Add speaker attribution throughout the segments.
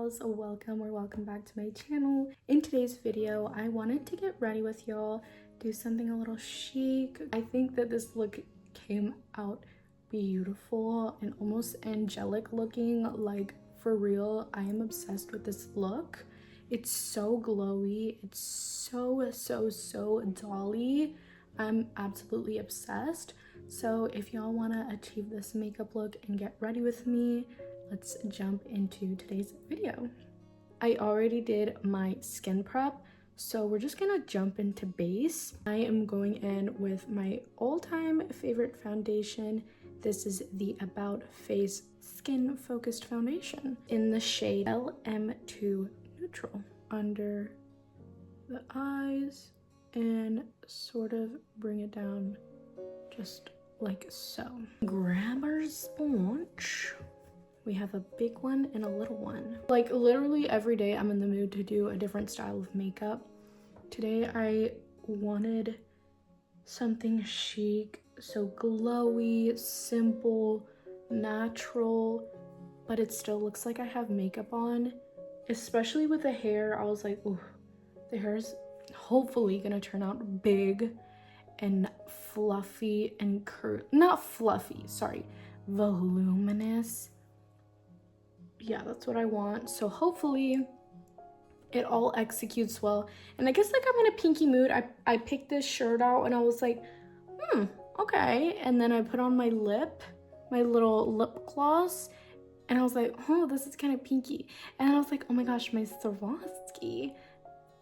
Speaker 1: dolls, welcome back to my channel. In today's video I wanted to get ready with y'all, do something a little chic. I think that this look came out beautiful and almost angelic looking, like for real. I am obsessed with this look. It's so glowy, it's so dolly. I'm absolutely obsessed. So if y'all want to achieve this makeup look and get ready with me, let's jump into today's video. I already did my skin prep, so we're just gonna jump into base. I am going in with my all-time favorite foundation. This is the About Face Skin Focused Foundation in the shade LM2 Neutral, under the eyes, and sort of bring it down just like so. Grab our sponge. We have a big one and a little one. Like literally every day I'm in the mood to do a different style of makeup. Today I wanted something chic, so glowy, simple, natural, but it still looks like I have makeup on. Especially with the hair, I was like, ooh, the hair's hopefully gonna turn out big and fluffy and voluminous. Yeah, that's what I want. So hopefully it all executes well. And I guess like I'm in a pinky mood. I picked this shirt out and I was like, okay. And then I put on my little lip gloss, and I was like, oh, this is kind of pinky. And I was like, oh my gosh, my Swarovski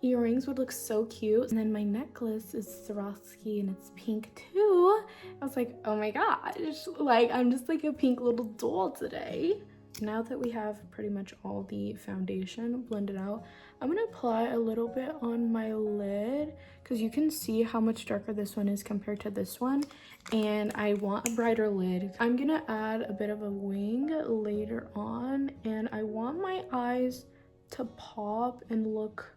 Speaker 1: earrings would look so cute. And then my necklace is Swarovski and it's pink too. I was like, oh my gosh, like I'm just like a pink little doll today. Now that we have pretty much all the foundation blended out, I'm gonna apply a little bit on my lid because you can see how much darker this one is compared to this one, and I want a brighter lid. I'm gonna add a bit of a wing later on, and I want my eyes to pop and look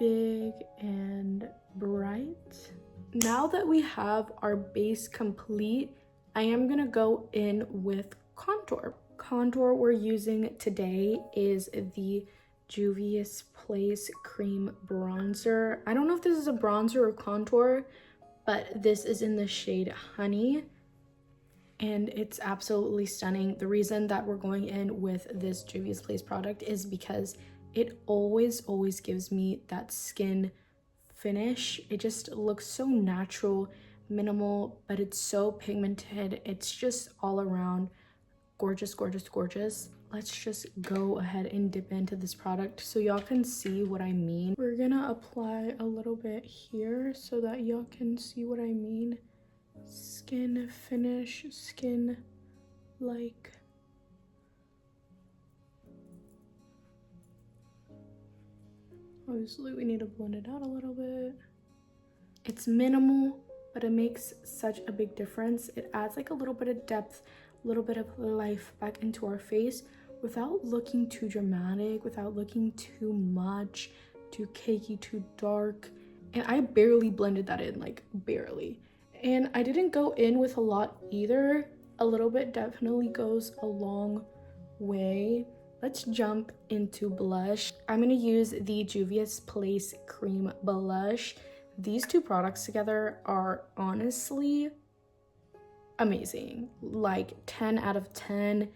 Speaker 1: big and bright. Now that we have our base complete, I am gonna go in with contour. Contour we're using today is the Juvia's Place Cream Bronzer. I don't know if this is a bronzer or contour, but this is in the shade Honey, and it's absolutely stunning. The reason that we're going in with this Juvia's Place product is because it always gives me that skin finish. It just looks so natural, minimal, but it's so pigmented. It's just all around gorgeous. Let's just go ahead and dip into this product so y'all can see what I mean. We're gonna apply a little bit here so that y'all can see what I mean. Skin finish, skin like. Obviously we need to blend it out a little bit. It's minimal, but it makes such a big difference. It adds like a little bit of depth, a little bit of life back into our face without looking too dramatic, without looking too much, too cakey, too dark. And I barely blended that in, like barely. And I didn't go in with a lot either. A little bit definitely goes a long way. Let's jump into blush. I'm gonna use the Juvia's Place Cream Blush. These two products together are honestly amazing. Like 10 out of 10.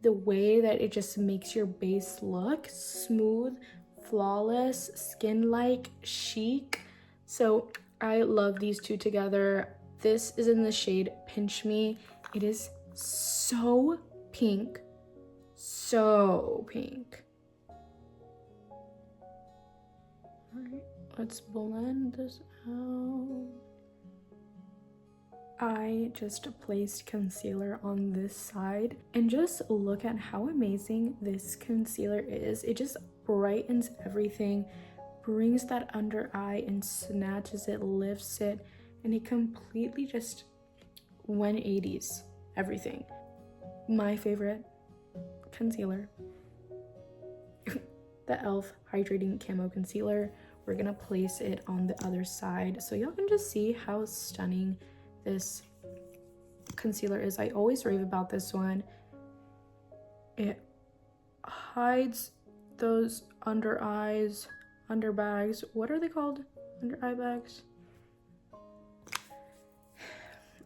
Speaker 1: The way that it just makes your base look smooth, flawless, skin-like, chic. So I love these two together. This is in the shade Pinch Me. It is so pink. So pink. Alright, let's blend this out. I just placed concealer on this side, and just look at how amazing this concealer is. It just brightens everything, brings that under eye and snatches it, lifts it, and it completely just 180s everything. My favorite concealer, the e.l.f. Hydrating Camo Concealer. We're gonna place it on the other side so y'all can just see how stunning this concealer is. I always rave about this one. It hides those under eyes, under bags. What are they called? Under eye bags?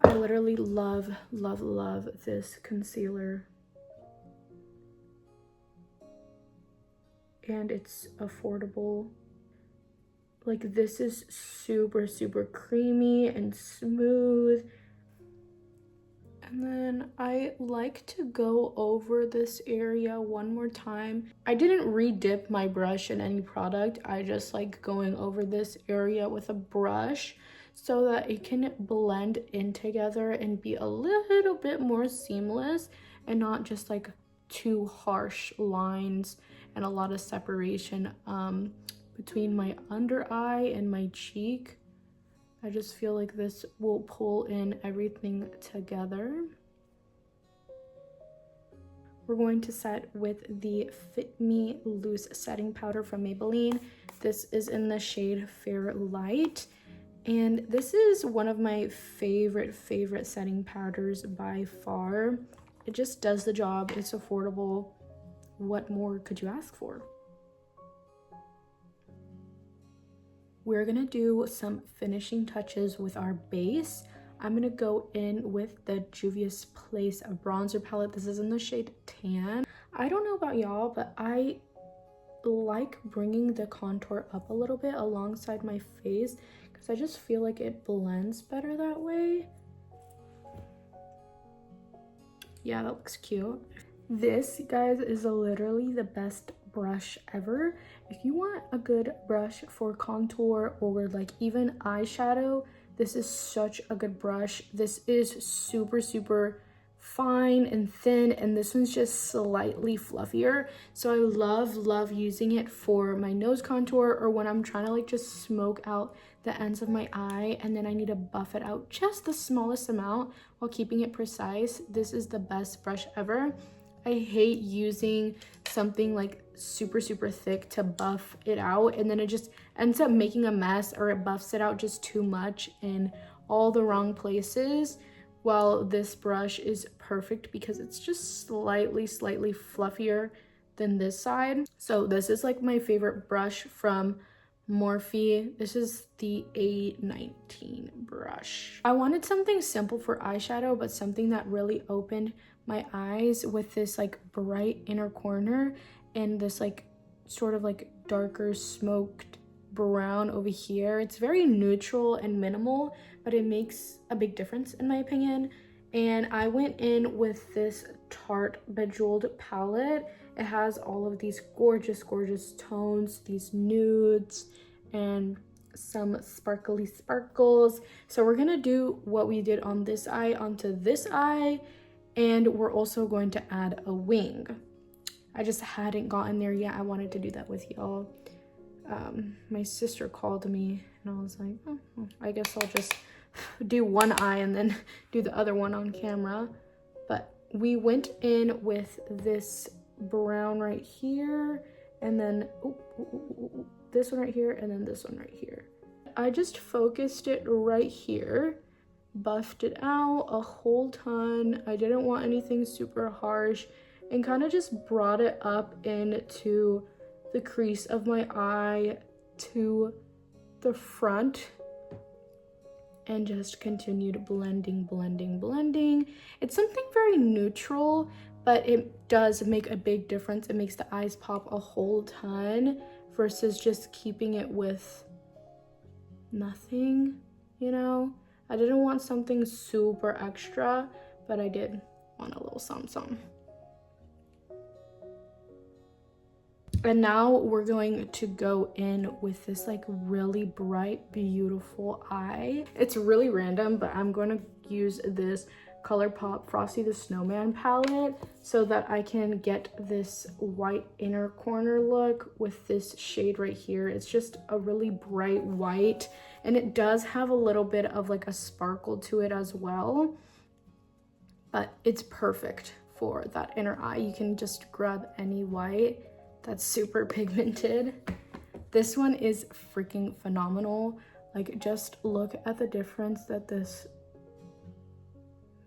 Speaker 1: I literally love, love, love this concealer. And it's affordable. Like, this is super, super creamy and smooth. And then I like to go over this area one more time. I didn't re-dip my brush in any product. I just like going over this area with a brush so that it can blend in together and be a little bit more seamless and not just like two harsh lines and a lot of separation between my under eye and my cheek. I just feel like this will pull in everything together. We're going to set with the Fit Me Loose Setting Powder from Maybelline. This is in the shade Fair Light. And this is one of my favorite setting powders by far. It just does the job. It's affordable. What more could you ask for? We're gonna do some finishing touches with our base. I'm gonna go in with the Juvia's Place bronzer palette. This is in the shade Tan. I don't know about y'all, but I like bringing the contour up a little bit alongside my face because I just feel like it blends better that way. Yeah, that looks cute. This, guys, is literally the best brush ever. If you want a good brush for contour or like even eyeshadow, this is such a good brush. This is super, super fine and thin, and this one's just slightly fluffier. So I love using it for my nose contour or when I'm trying to like just smoke out the ends of my eye and then I need to buff it out just the smallest amount while keeping it precise. This is the best brush ever. I hate using something like super, super thick to buff it out and then it just ends up making a mess, or it buffs it out just too much in all the wrong places. While this brush is perfect because it's just slightly fluffier than this side. So this is like my favorite brush from Morphe. This is the A19 brush. I wanted something simple for eyeshadow, but something that really opened my eyes with this like bright inner corner and this like sort of like darker smoked brown over here. It's very neutral and minimal, but it makes a big difference in my opinion. And I went in with this Tarte Bejeweled palette. It has all of these gorgeous tones, these nudes and some sparkly sparkles. So we're gonna do what we did on this eye onto this eye, and we're also going to add a wing. I just hadn't gotten there yet. I wanted to do that with y'all. My sister called me and I was like, oh, well, I guess I'll just do one eye and then do the other one on camera. But we went in with this brown right here and then this one right here and then this one right here. I just focused it right here, buffed it out a whole ton. I didn't want anything super harsh and kind of just brought it up into the crease of my eye to the front and just continued blending. It's something very neutral, but it does make a big difference. It makes the eyes pop a whole ton versus just keeping it with nothing, you know? I didn't want something super extra, but I did want a little something. And now we're going to go in with this like really bright, beautiful eye. It's really random, but I'm going to use this ColourPop Frosty the Snowman palette so that I can get this white inner corner look with this shade right here. It's just a really bright white, and it does have a little bit of like a sparkle to it as well, but it's perfect for that inner eye. You can just grab any white that's super pigmented. This one is freaking phenomenal. Like, just look at the difference that this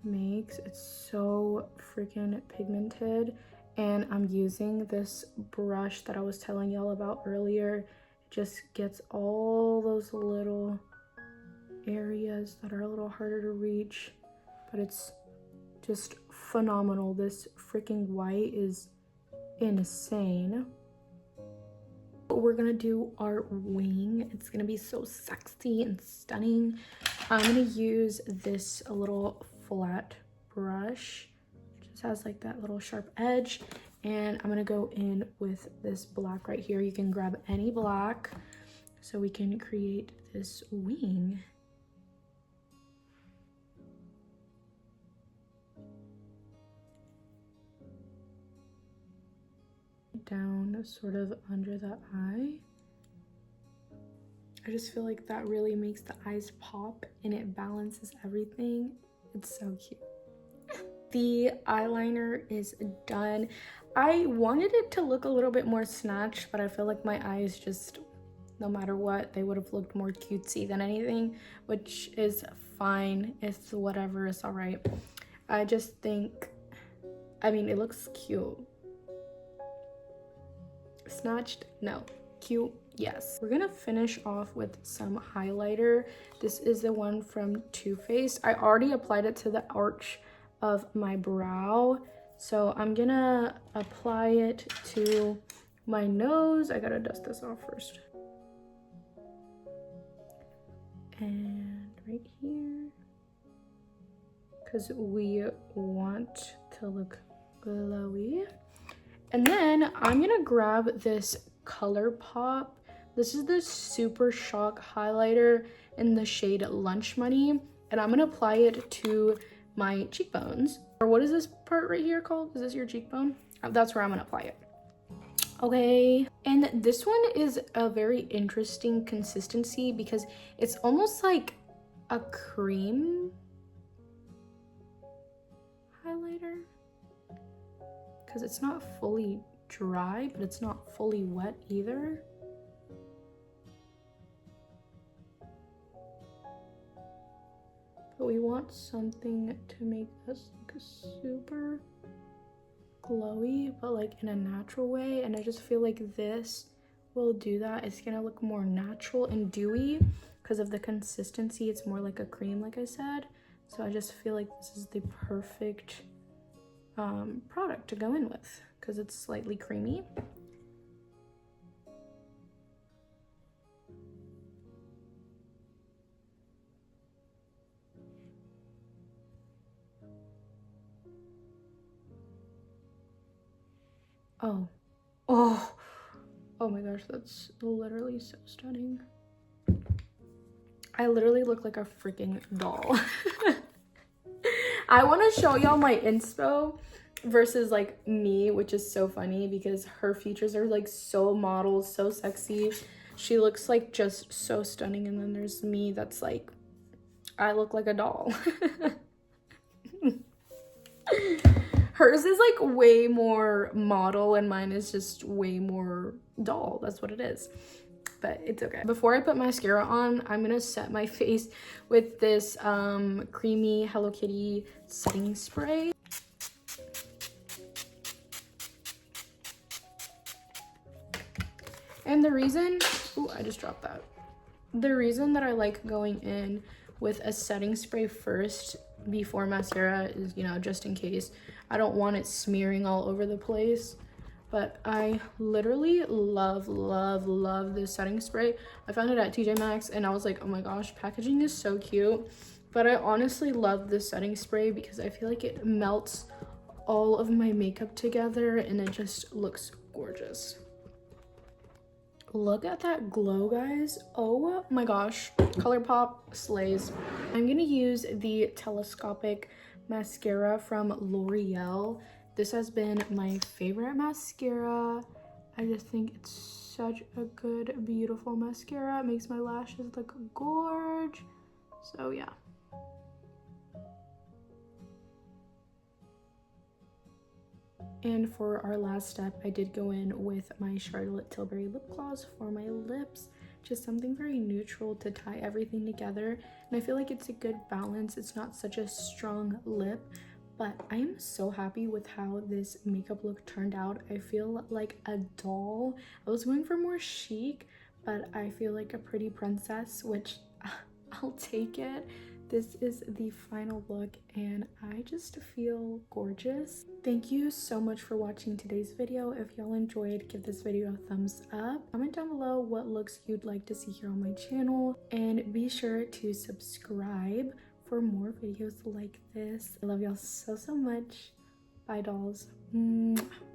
Speaker 1: makes. It's so freaking pigmented And I'm using this brush that I was telling y'all about earlier. It just gets all those little areas that are a little harder to reach, but it's just phenomenal. This freaking white is insane. We're gonna do our wing. It's gonna be so sexy and stunning. I'm gonna use this little flat brush. It just has like that little sharp edge, and I'm gonna go in with this black right here. You can grab any black so we can create this wing. Down sort of under the eye. I just feel like that really makes the eyes pop and it balances everything. It's so cute. The eyeliner is done. I wanted it to look a little bit more snatched, but I feel like my eyes just, no matter what, they would have looked more cutesy than anything, which is fine. It's whatever, it's all right. I just think, I mean, it looks cute. Snatched? No. Cute? Yes. We're gonna finish off with some highlighter. This is the one from Too Faced. I already applied it to the arch of my brow, so I'm gonna apply it to my nose. I gotta dust this off first. And right here, because we want to look glowy. And then I'm gonna grab this ColourPop. This is the Super Shock highlighter in the shade Lunch Money, and I'm gonna apply it to my cheekbones. Or what is this part right here called? Is this your cheekbone? That's where I'm gonna apply it. Okay, and this one is a very interesting consistency because it's almost like a cream highlighter. Because it's not fully dry, but it's not fully wet either. But we want something to make us look super glowy, but like in a natural way. And I just feel like this will do that. It's gonna look more natural and dewy because of the consistency. It's more like a cream, like I said. So I just feel like this is the perfect product to go in with because it's slightly creamy. Oh my gosh, that's literally so stunning. I literally look like a freaking doll. I want to show y'all my inspo versus like me, which is so funny because her features are like so model, so sexy. She looks like just so stunning, and then there's me that's like, I look like a doll. Hers is like way more model and mine is just way more doll. That's what it is. But it's okay. Before I put mascara on, I'm gonna set my face with this creamy Hello Kitty setting spray. And the reason, ooh, I just dropped that. The reason that I like going in with a setting spray first before mascara is, you know, just in case. I don't want it smearing all over the place. But I literally love this setting spray. I found it at TJ Maxx and I was like, oh my gosh, packaging is so cute. But I honestly love this setting spray because I feel like it melts all of my makeup together and it just looks gorgeous. Look at that glow, guys. Oh my gosh, ColourPop slays. I'm gonna use the telescopic mascara from L'Oreal. This has been my favorite mascara. I just think it's such a good, beautiful mascara. It makes my lashes look gorge. So yeah. And for our last step, I did go in with my Charlotte Tilbury lip gloss for my lips. Just something very neutral to tie everything together. And I feel like it's a good balance. It's not such a strong lip, But I am so happy with how this makeup look turned out. I feel like a doll. I was going for more chic, but I feel like a pretty princess, which I'll take it. This is the final look and I just feel gorgeous. Thank you so much for watching today's video. If y'all enjoyed, give this video a thumbs up. Comment down below what looks you'd like to see here on my channel, and be sure to subscribe for more videos like this. I love y'all so much. Bye, dolls. Mwah.